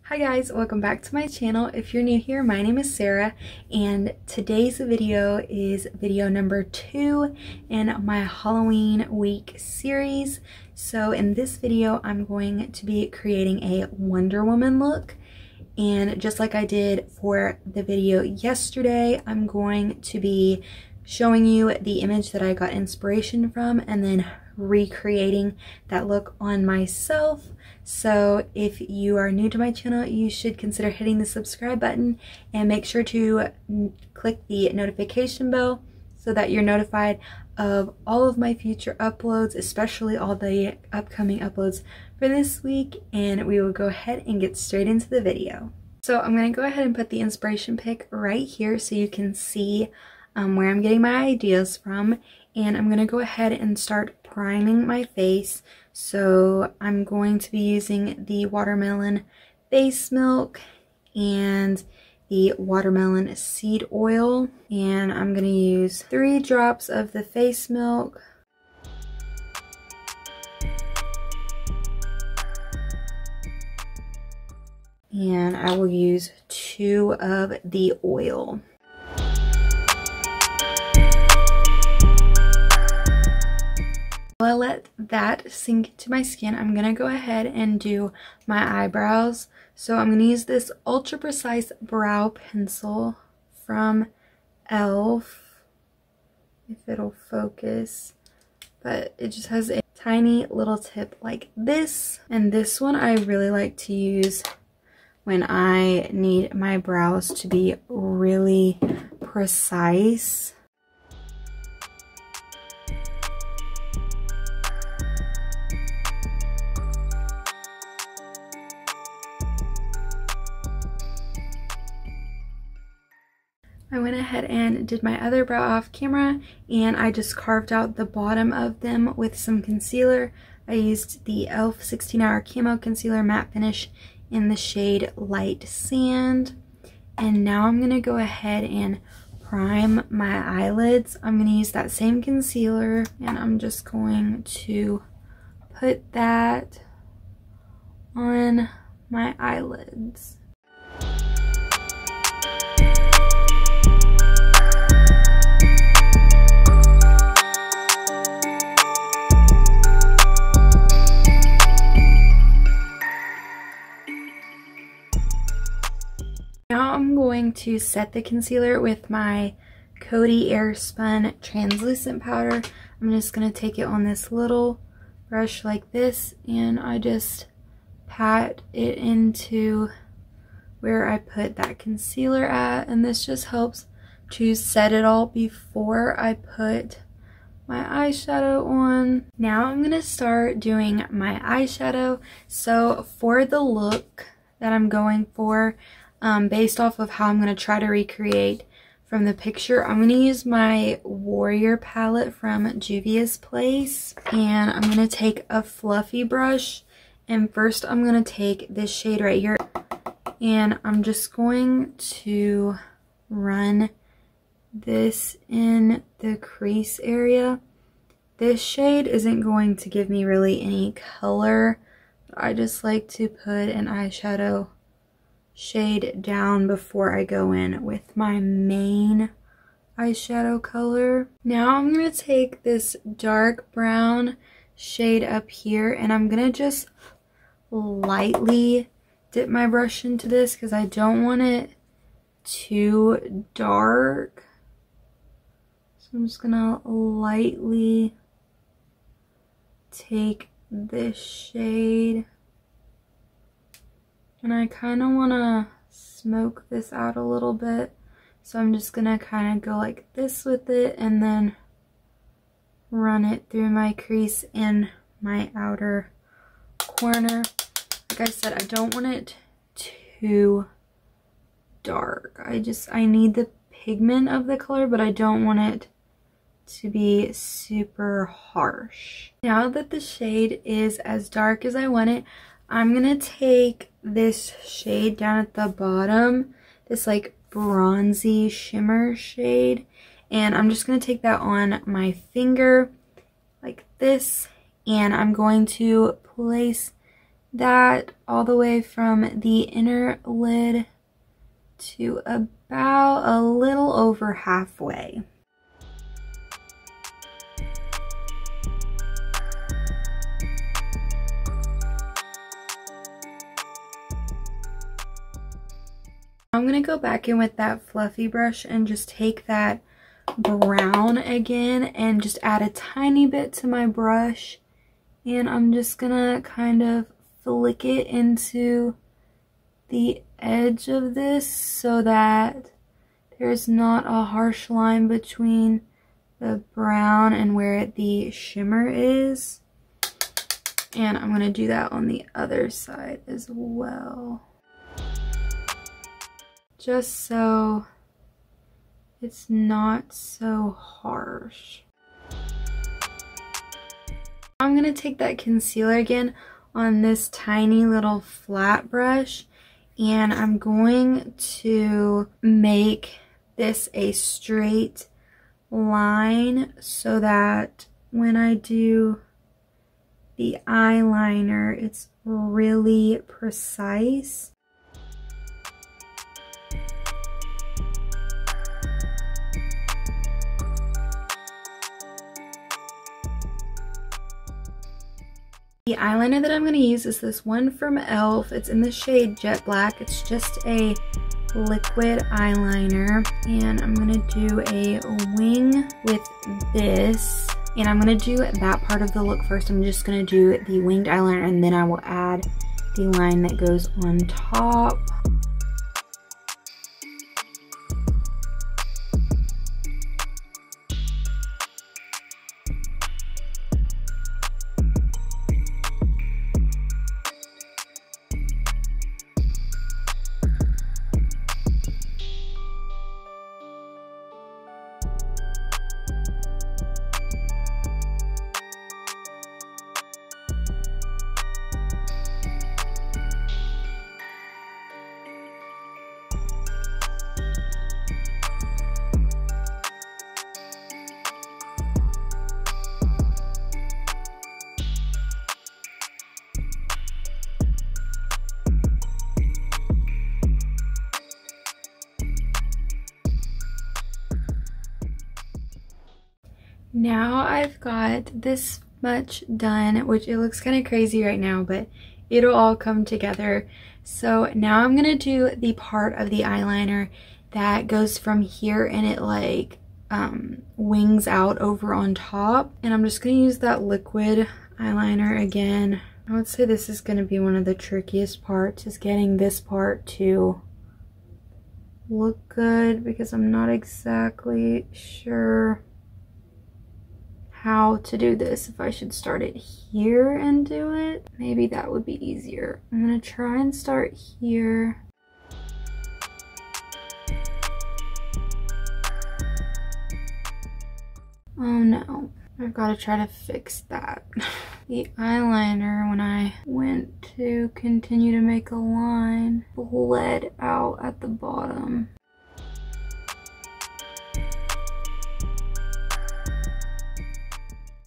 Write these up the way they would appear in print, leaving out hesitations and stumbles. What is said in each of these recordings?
Hi guys, welcome back to my channel. If you're new here, my name is Sarah and today's video is video number 2 in my Halloween week series. So in this video, I'm going to be creating a Wonder Woman look, and just like I did for the video yesterday, I'm going to be showing you the image that I got inspiration from and then recreating that look on myself. So if you are new to my channel, you should consider hitting the subscribe button and make sure to click the notification bell so that you're notified of all of my future uploads, especially all the upcoming uploads for this week. And we will go ahead and get straight into the video. So I'm going to go ahead and put the inspiration pic right here so you can see where I'm getting my ideas from. And I'm going to go ahead and start priming my face. So I'm going to be using the watermelon face milk and the watermelon seed oil, and I'm going to use 3 drops of the face milk, and I will use 2 of the oil. While I let that sink into my skin, I'm going to go ahead and do my eyebrows. So I'm going to use this ultra precise brow pencil from e.l.f. if it'll focus, but it just has a tiny little tip like this. And this one I really like to use when I need my brows to be really precise. I went ahead and did my other brow off camera, and I just carved out the bottom of them with some concealer. I used the e.l.f. 16-Hour Camo Concealer Matte Finish in the shade Light Sand. And now I'm going to go ahead and prime my eyelids. I'm going to use that same concealer, and I'm just going to put that on my eyelids. Now I'm going to set the concealer with my Cxdy Airspun translucent powder. I'm just going to take it on this little brush like this, and I just pat it into where I put that concealer at, and this just helps to set it all before I put my eyeshadow on. Now I'm going to start doing my eyeshadow. So for the look that I'm going for, based off of how I'm going to try to recreate from the picture, I'm going to use my Warrior palette from Juvia's Place, and I'm going to take a fluffy brush, and first I'm going to take this shade right here, and I'm just going to run this in the crease area. This shade isn't going to give me really any color, but I just like to put an eyeshadow shade down before I go in with my main eyeshadow color. Now I'm going to take this dark brown shade up here, and I'm going to just lightly dip my brush into this because I don't want it too dark. So I'm just going to lightly take this shade. And I kind of want to smoke this out a little bit. So I'm just going to kind of go like this with it and then run it through my crease in my outer corner. Like I said, I don't want it too dark. I need the pigment of the color, but I don't want it to be super harsh. Now that the shade is as dark as I want it, I'm going to take this shade down at the bottom, this like bronzy shimmer shade, and I'm just going to take that on my finger like this, and I'm going to place that all the way from the inner lid to about a little over halfway. I'm gonna go back in with that fluffy brush and just take that brown again and just add a tiny bit to my brush, and I'm just gonna kind of flick it into the edge of this so that there's not a harsh line between the brown and where the shimmer is. And I'm gonna do that on the other side as well, just so it's not so harsh. I'm gonna take that concealer again on this tiny little flat brush, and I'm going to make this a straight line so that when I do the eyeliner, it's really precise. The eyeliner that I'm going to use is this one from e.l.f. It's in the shade Jet Black. It's just a liquid eyeliner, and I'm going to do a wing with this, and I'm going to do that part of the look first. I'm just going to do the winged eyeliner, and then I will add the line that goes on top. Now I've got this much done, which it looks kind of crazy right now, but it'll all come together. So now I'm gonna do the part of the eyeliner that goes from here and it like wings out over on top, and I'm just gonna use that liquid eyeliner again. I would say this is gonna be one of the trickiest parts, is getting this part to look good, because I'm not exactly sure how to do this. If I should start it here and do it, maybe that would be easier. I'm gonna try and start here. Oh no, I've got to try to fix that. The eyeliner, when I went to continue to make a line, bled out at the bottom.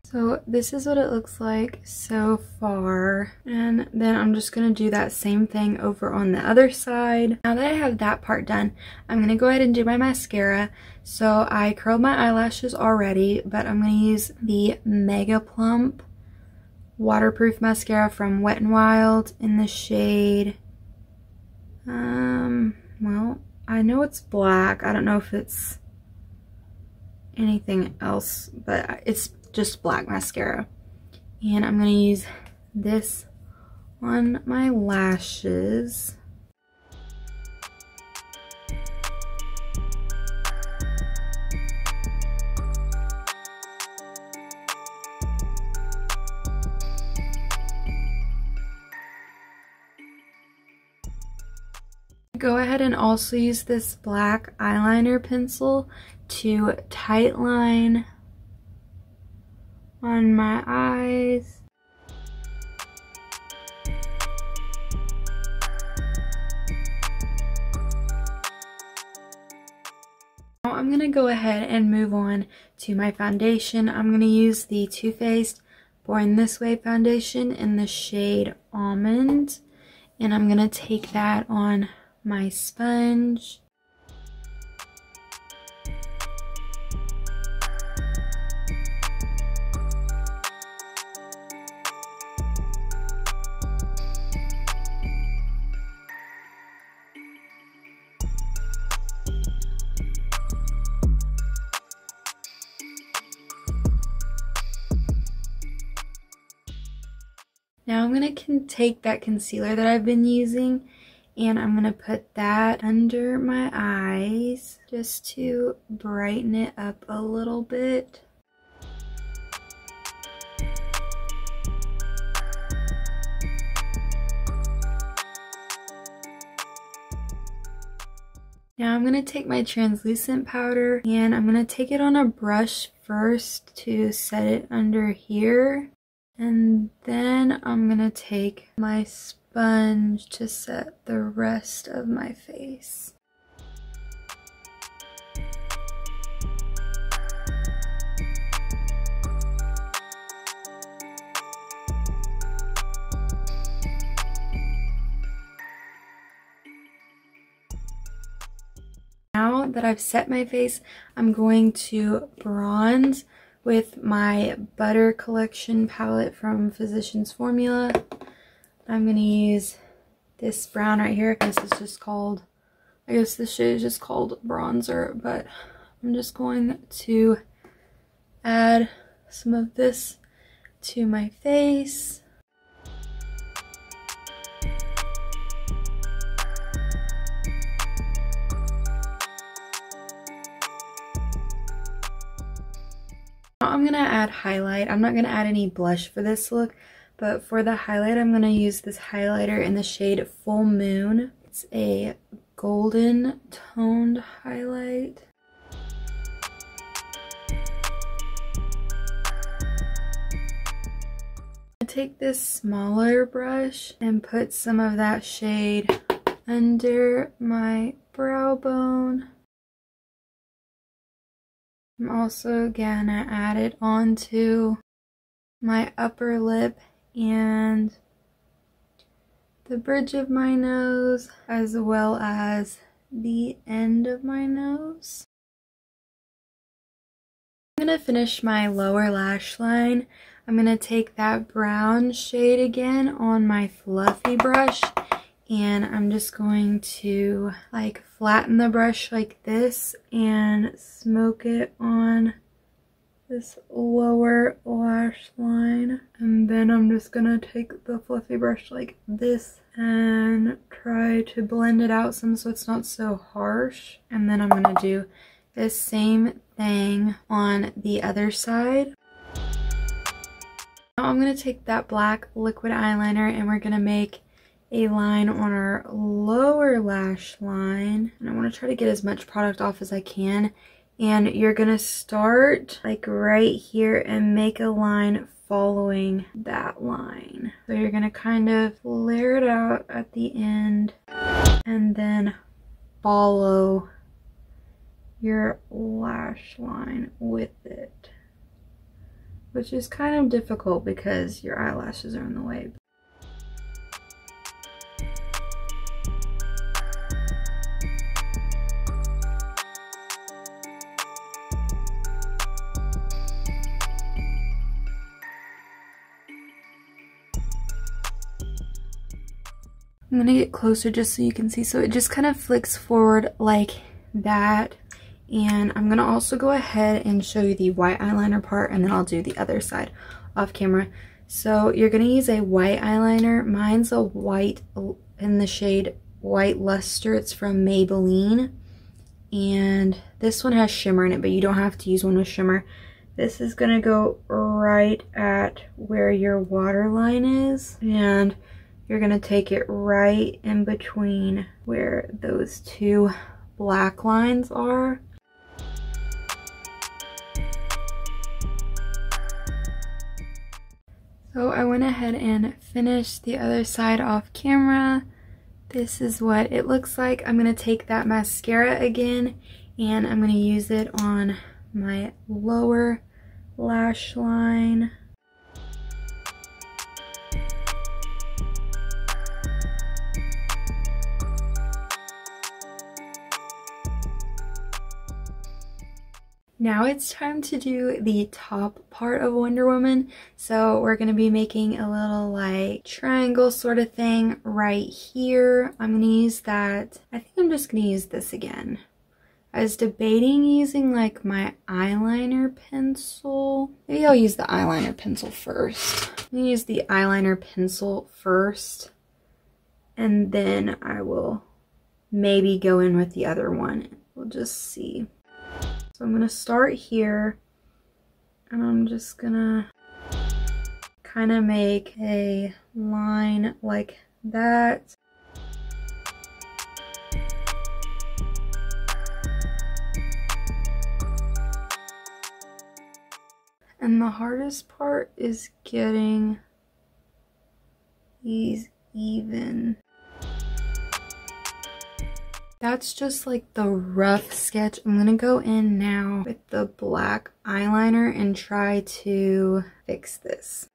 So this is what it looks like so far, and then I'm just going to do that same thing over on the other side. Now that I have that part done, I'm going to go ahead and do my mascara. So I curled my eyelashes already, but I'm going to use the Mega Plump waterproof mascara from Wet n Wild in the shade, well, I know it's black. I don't know if it's anything else, but it's just black mascara. And I'm going to use this on my lashes. Go ahead and also use this black eyeliner pencil to tight line on my eyes. Now I'm going to go ahead and move on to my foundation. I'm going to use the Too Faced Born This Way foundation in the shade Almond. And I'm going to take that on my sponge. Now I'm going to take that concealer that I've been using and I'm going to put that under my eyes just to brighten it up a little bit. Now I'm going to take my translucent powder and I'm going to take it on a brush first to set it under here. And then I'm going to take my sponge to set the rest of my face. Now that I've set my face, I'm going to bronze with my Butter Collection palette from Physicians Formula. I'm going to use this brown right here. This is just called, I guess this shade is just called bronzer, but I'm just going to add some of this to my face. I'm going to add highlight. I'm not going to add any blush for this look, but for the highlight I'm going to use this highlighter in the shade Full Moon. It's a golden toned highlight. I take this smaller brush and put some of that shade under my brow bone. I'm also gonna add it onto my upper lip and the bridge of my nose, as well as the end of my nose. I'm gonna finish my lower lash line. I'm gonna take that brown shade again on my fluffy brush, and I'm just going to like flatten the brush like this and smoke it on this lower lash line. And then I'm just gonna take the fluffy brush like this and try to blend it out some so it's not so harsh. And then I'm gonna do the same thing on the other side. Now I'm gonna take that black liquid eyeliner and we're gonna make a line on our lower lash line, and I want to try to get as much product off as I can. And you're gonna start like right here and make a line following that line. So you're gonna kind of layer it out at the end and then follow your lash line with it, which is kind of difficult because your eyelashes are in the way. I'm gonna get closer just so you can see. So it just kind of flicks forward like that. And I'm gonna also go ahead and show you the white eyeliner part, and then I'll do the other side off camera. So you're gonna use a white eyeliner. Mine's a white in the shade White Luster. It's from Maybelline. And this one has shimmer in it, but you don't have to use one with shimmer. This is gonna go right at where your waterline is, and you're gonna take it right in between where those two black lines are. So I went ahead and finished the other side off camera. This is what it looks like. I'm gonna take that mascara again and I'm gonna use it on my lower lash line. Now it's time to do the top part of Wonder Woman. So we're going to be making a little like triangle sort of thing right here. I'm going to use that. I think I'm just going to use this again. I was debating using like my eyeliner pencil. Maybe I'll use the eyeliner pencil first. I'm gonna use the eyeliner pencil first, and then I will maybe go in with the other one. We'll just see. So I'm gonna start here, and I'm just gonna kind of make a line like that. And the hardest part is getting these even. That's just like the rough sketch. I'm gonna go in now with the black eyeliner and try to fix this.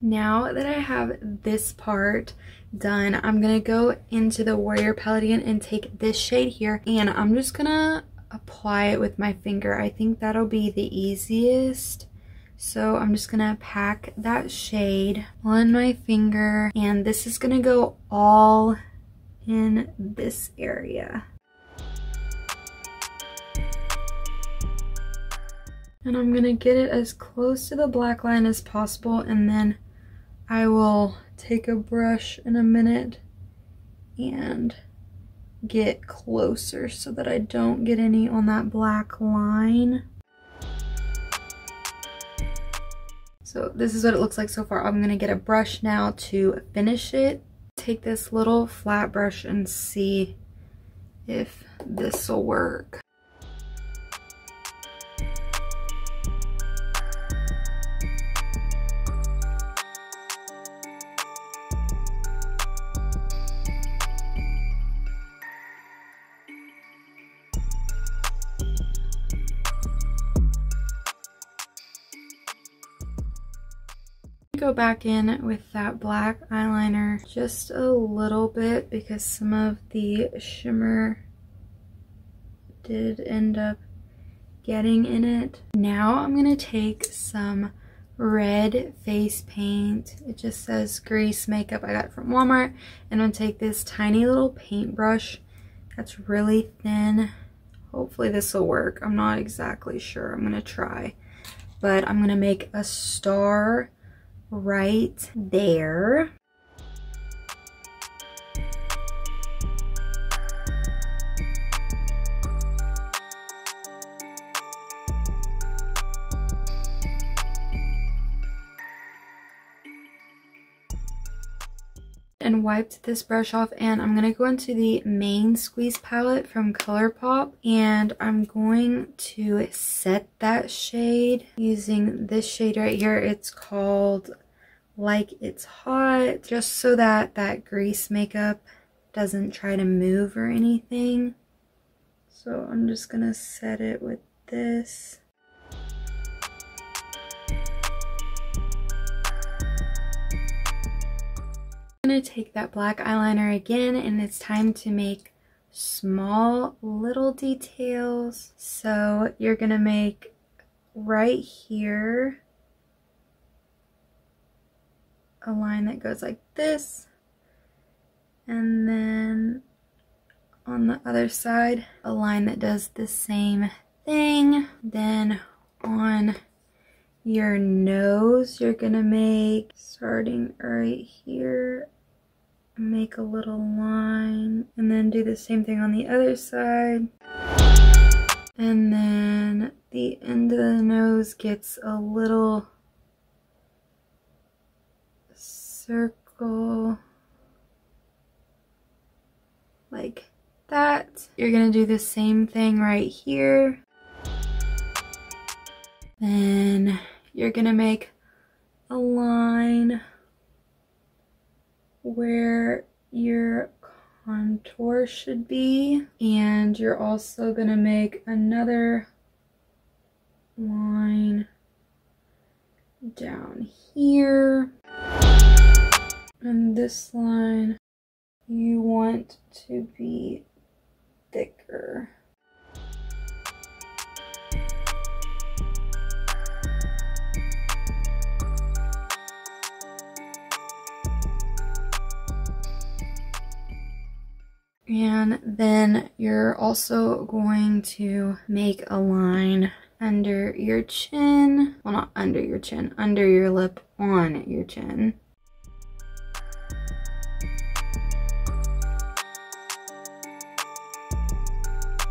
Now that I have this part done, I'm gonna go into the Warrior palette again and take this shade here, and I'm just gonna apply it with my finger. I think that'll be the easiest. So I'm just gonna pack that shade on my finger, and this is gonna go all in this area. And I'm gonna get it as close to the black line as possible, and then I will take a brush in a minute and get closer so that I don't get any on that black line. So this is what it looks like so far. I'm gonna get a brush now to finish it. Take this little flat brush and see if this will work. Go back in with that black eyeliner just a little bit because some of the shimmer did end up getting in it. Now I'm gonna take some red face paint. It just says grease makeup. I got it from Walmart. And I'm gonna take this tiny little paintbrush that's really thin. Hopefully this will work. I'm not exactly sure. I'm gonna try. But I'm gonna make a star right there. And wiped this brush off, and I'm gonna go into the main squeeze palette from ColourPop, and I'm going to set that shade using this shade right here. It's called Like It's Hot, just so that that grease makeup doesn't try to move or anything. So I'm just gonna set it with this. I'm gonna take that black eyeliner again, and it's time to make small little details. So you're gonna make right here a line that goes like this, and then on the other side a line that does the same thing. Then on your nose you're gonna make, starting right here, make a little line, and then do the same thing on the other side. And then the end of the nose gets a little circle like that. You're gonna do the same thing right here. Then you're gonna make a line where your contour should be, and you're also gonna make another line down here, and this line you want to be thicker. And then you're also going to make a line under your chin. Well, not under your chin, under your lip on your chin.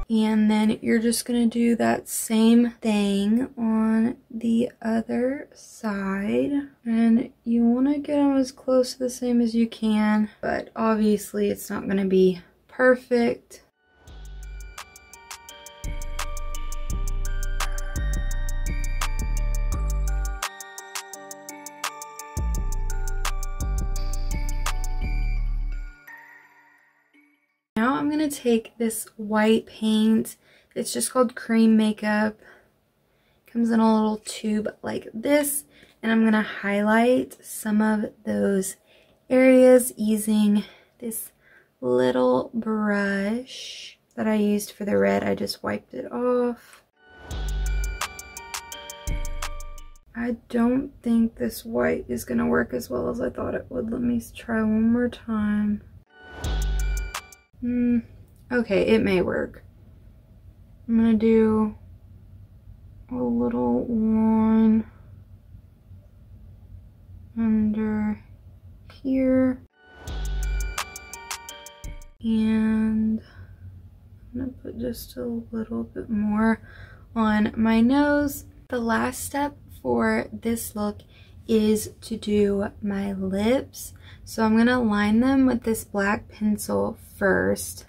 And then you're just gonna do that same thing on the other side. And you wanna get them as close to the same as you can, but obviously it's not gonna be perfect. Now I'm gonna take this white paint. It's just called cream makeup. Comes in a little tube like this, and I'm gonna highlight some of those areas using this little brush that I used for the red. I just wiped it off. I don't think this white is gonna work as well as I thought it would. Let me try one more time. Okay, it may work. I'm gonna do a little line under here. And I'm gonna put just a little bit more on my nose. The last step for this look is to do my lips. So I'm gonna line them with this black pencil first.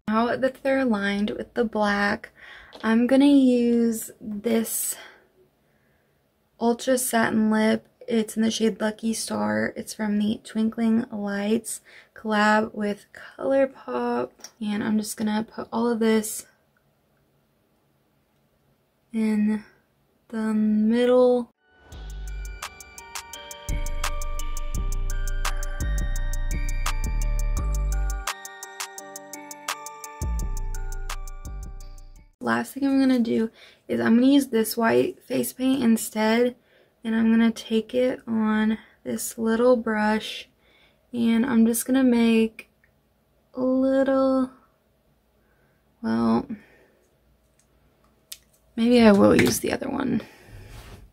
Now that they're lined with the black, I'm gonna use this Ultra Satin Lip. It's in the shade Lucky Star. It's from the Twinkling Lights collab with ColourPop. And I'm just gonna put all of this in the middle. Last thing I'm gonna do is I'm gonna use this white face paint instead, and I'm gonna take it on this little brush, and I'm just gonna make a little, well, maybe I will use the other one.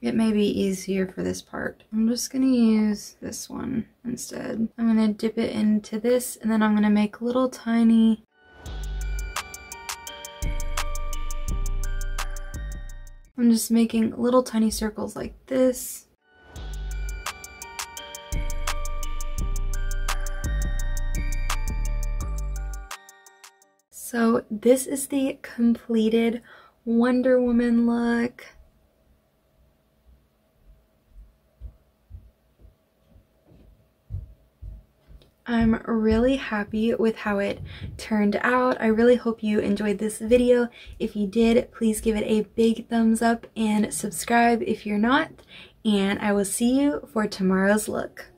It may be easier for this part. I'm just gonna use this one instead. I'm gonna dip it into this, and then I'm gonna make little tiny I'm just making little tiny circles like this. So this is the completed Wonder Woman look. I'm really happy with how it turned out. I really hope you enjoyed this video. If you did, please give it a big thumbs up and subscribe if you're not. And I will see you for tomorrow's look.